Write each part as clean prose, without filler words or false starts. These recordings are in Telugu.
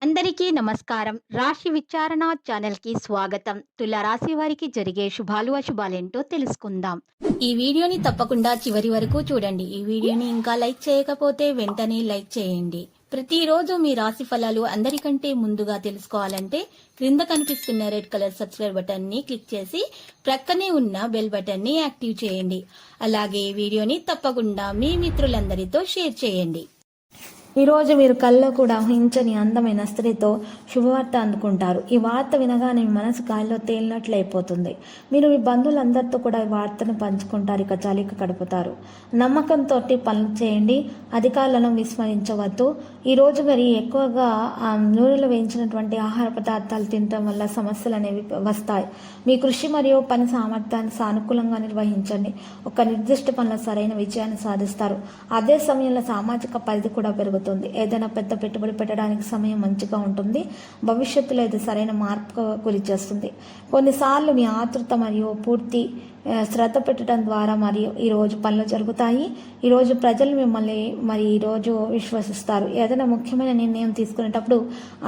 అందరికీ నమస్కారం. రాశి విచారణ ఛానల్‌కి స్వాగతం. తుల రాశి వారికి జరిగే శుభాలు, అశుభాలేంటో తెలుసుకుందాం. ఈ వీడియోని తప్పకుండా చివరి వరకు చూడండి. ఈ వీడియోని ఇంకా లైక్ చేయకపోతే వెంటనే లైక్ చేయండి. ప్రతిరోజు మీ రాశి ఫలాలు అందరికంటే ముందుగా తెలుసుకోవాలంటే క్రింద కనిపిస్తున్న రెడ్ కలర్ సబ్స్క్రైబ్ బటన్ ని క్లిక్ చేసి ప్రక్కనే ఉన్న బెల్ బటన్ ని యాక్టివ్ చేయండి. అలాగే వీడియోని తప్పకుండా మీ మిత్రులందరితో షేర్ చేయండి. ఈరోజు మీరు కల్లో కూడా ఊహించని అందమైన స్త్రీతో శుభవార్త అందుకుంటారు. ఈ వార్త వినగానే మీ మనసు గాలిలో తేలినట్లు అయిపోతుంది. మీరు మీ బంధువులందరితో కూడా ఈ వార్తను పంచుకుంటారు. ఇక చాలిక గడుపుతారు. నమ్మకంతో పనులు చేయండి. అధికారులను విస్మరించవద్దు. ఈరోజు మరి ఎక్కువగా నూనెలో వేయించినటువంటి ఆహార పదార్థాలు తినడం వల్ల సమస్యలు అనేవి వస్తాయి. మీ కృషి మరియు పని సామర్థ్యాన్ని సానుకూలంగా నిర్వహించండి. ఒక నిర్దిష్ట పనుల సరైన విజయాన్ని సాధిస్తారు. అదే సమయంలో సామాజిక పరిధి కూడా పెరుగుతుంది. ఏదైనా పెద్ద పెట్టుబడి పెట్టడానికి సమయం మంచిగా ఉంటుంది. భవిష్యత్తులో ఇది సరైన మార్పుకు గురి చేస్తుంది. కొన్నిసార్లు మీ ఆతృత మరియు పూర్తి శ్రద్ధ పెట్టడం ద్వారా మరియు ఈరోజు పనులు జరుగుతాయి. ఈరోజు ప్రజలు మిమ్మల్ని ఈరోజు విశ్వసిస్తారు. ఏదైనా ముఖ్యమైన నిర్ణయం తీసుకునేటప్పుడు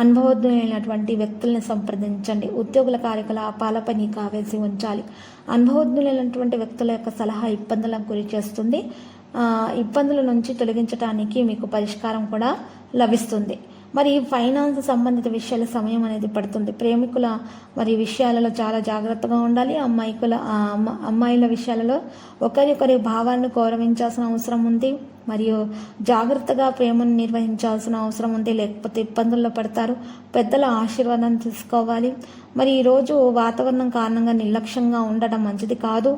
అనుభవజ్ఞులైనటువంటి వ్యక్తుల్ని సంప్రదించండి. ఉద్యోగుల కార్యకలాపాలపై నిఘా వేసి ఉంచాలి. అనుభవజ్ఞులైనటువంటి వ్యక్తుల యొక్క సలహా ఇబ్బందులకు గురి చేస్తుంది. ఇబ్బందుల నుంచి తొలగించడానికి మీకు పరిష్కారం కూడా లభిస్తుంది. మరి ఫైనాన్స్ సంబంధిత విషయాల సమయం అనేది పడుతుంది. ప్రేమికుల విషయాలలో చాలా జాగ్రత్తగా ఉండాలి. అమ్మాయిల విషయాలలో ఒకరి భావాలను గౌరవించాల్సిన అవసరం ఉంది. మరియు జాగ్రత్తగా ప్రేమను నిర్వహించాల్సిన అవసరం ఉంది. లేకపోతే ఇబ్బందుల్లో పడతారు. పెద్దల ఆశీర్వాదాన్ని తీసుకోవాలి. మరి ఈరోజు వాతావరణం కారణంగా నిర్లక్ష్యంగా ఉండడం మంచిది కాదు.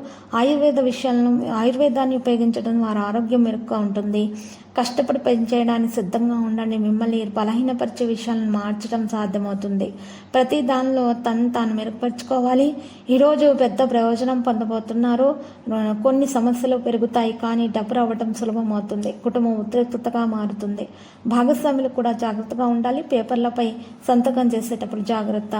ఆయుర్వేదాన్ని ఉపయోగించడం ద్వారా ఆరోగ్యం మెరుగ్గా ఉంటుంది. కష్టపడి పనిచేయడానికి సిద్ధంగా ఉండండి. మిమ్మల్ని బలహీనపరిచే విషయాలను మార్చడం సాధ్యమవుతుంది. ప్రతి దానిలో తాను మెరుగుపరుచుకోవాలి. ఈరోజు పెద్ద ప్రయోజనం పొందబోతున్నారు. కొన్ని సమస్యలు పెరుగుతాయి, కానీ డబ్బు రావడం సులభం అవుతుంది. కుటుంబం ఉద్రిక్తతగా మారుతుంది. భాగస్వాములు కూడా జాగ్రత్తగా ఉండాలి. పేపర్లపై సంతకం చేసేటప్పుడు జాగ్రత్త.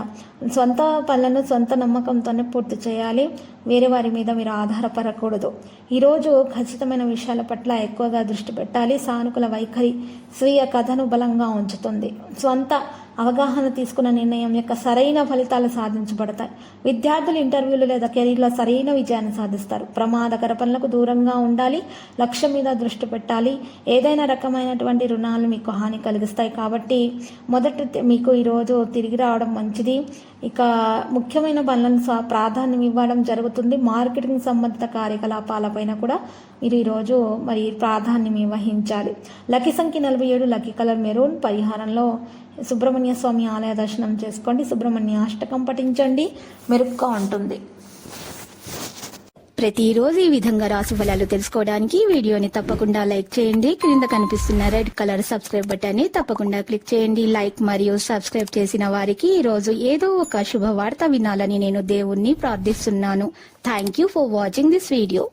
సొంత పనులను సొంత నమ్మకంతోనే పూర్తి చేయాలి. వేరే వారి మీద మీరు ఆధారపడకూడదు. ఈరోజు ఖచ్చితమైన విషయాల పట్ల ఎక్కువగా దృష్టి పెట్టాలి. సానుకూల వైఖరి స్వీయ కథను బలంగా ఉంచుతుంది. స్వంత అవగాహన తీసుకున్న నిర్ణయం యొక్క సరైన ఫలితాలు సాధించబడతాయి. విద్యార్థులు ఇంటర్వ్యూలు లేదా కెరీర్లో సరైన విజయాన్ని సాధిస్తారు. ప్రమాదకర పనులకు దూరంగా ఉండాలి. లక్ష్యం మీద దృష్టి పెట్టాలి. ఏదైనా రకమైనటువంటి రుణాలు మీకు హాని కలిగిస్తాయి. కాబట్టి మీకు ఈరోజు తిరిగి రావడం మంచిది. ఇక ముఖ్యమైన పనులను ప్రాధాన్యం ఇవ్వడం జరుగుతుంది. మార్కెటింగ్ సంబంధిత కార్యకలాపాలపైన కూడా మీరు ఈరోజు ప్రాధాన్యం వహించాలి. లక్కీ సంఖ్య 47, లక్కీ కలర్ మెరూన్. పరిహారంలో సుబ్రహ్మణ్య స్వామి ఆలయ దర్శనం చేసుకోండి. సుబ్రహ్మణ్య అష్టకం పఠించండి. మెరుగ్గా ఉంటుంది. ప్రతిరోజు ఈ విధంగా రాశి ఫలాలు తెలుసుకోవడానికి వీడియోని తప్పకుండా లైక్ చేయండి. క్రింద కనిపిస్తున్న రెడ్ కలర్ సబ్స్క్రైబ్ బటన్ ని తప్పకుండా క్లిక్ చేయండి. లైక్ మరియు సబ్స్క్రైబ్ చేసిన వారికి ఈ రోజు ఏదో ఒక శుభవార్త వినాలని నేను దేవుణ్ణి ప్రార్థిస్తున్నాను. Thank you for watching this video.